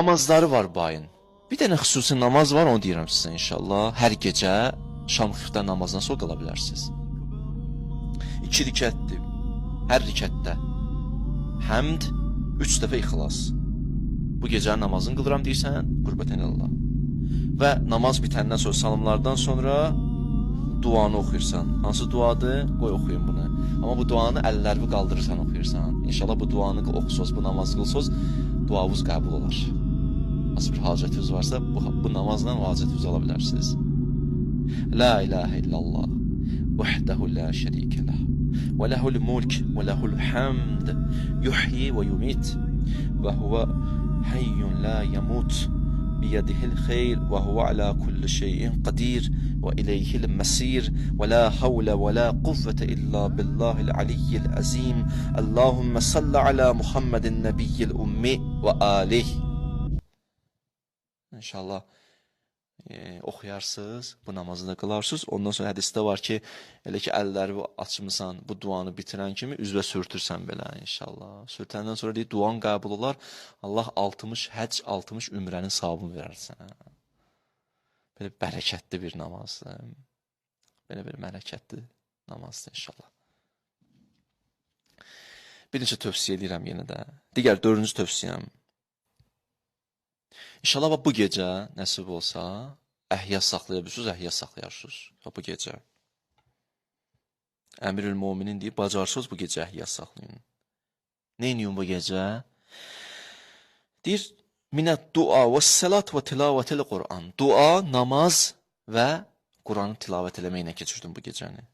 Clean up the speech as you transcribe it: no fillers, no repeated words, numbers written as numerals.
Namazları var bu ayın. Bir dənə xüsusi namaz var, onu deyirəm sizə inşallah. Hər gecə şam xifta namazından sonra qala bilərsiniz. 2 rükətdir. Hər rükətdə həmd, 3 dəfə ixlas. Bu gecə namazını qılıram deyirsən, qurbətən Allah. Və namaz bitəndən sonra, salamlardan sonra duanı oxuyursan. Hansı duadır? Qoy oxuyun bunu. Amma bu duanı əllərini qaldırırsan oxuyursan. İnşallah bu duanı oxusuz, bu namazı qılsız, duavuz qəbul olar. Nasıl bir hacətiniz varsa, bu namazla o hacətinizi ala bilərsiniz. La ilahe illallah, vahdehu la şerike leh, ve lehul mulk, ve lehul hamd, yuhyi ve yumit, ve huve hayyun la yamut, biyedihil khayr, ve huve ala kulli şeyin qadir, ve ileyhil mesir, ve la havle ve la kuvvete illa billahil aliyyil azim. Allahümme salli ala Muhammedin nebiyyil ummi ve alih. İnşallah oxuyarsınız, bu namazı da qılarsınız. Ondan sonra hədisdə var ki, elə ki əlləri açmısan, bu duanı bitirən kimi üzvə sürtürsən belə inşallah. Sürtəndən sonra deyir, duan qəbul olar. Allah 60 həcc, 60 ümrənin savabını verərsən. Belə bərəkətli bir namazdır. Belə bir bərəkətli namazdır inşallah. Bir neçə tövsiyə edirəm yenə də. Digər 4-cü tövsiyəm. İnşallah bu gecə nəsib olsa, əhya saxlaya bilirsiniz, əhya saxlayarsınız. Bu gecə. Əmirül-Müminin deyib, bacarsınız bu gecə əhya saxlayın. Neyiniyin bu gecə? Deyir, minət dua və səlat və tilavətil Qur'an. Dua, namaz və Qur'anı tilavət eləməklə keçirdim bu gecəni.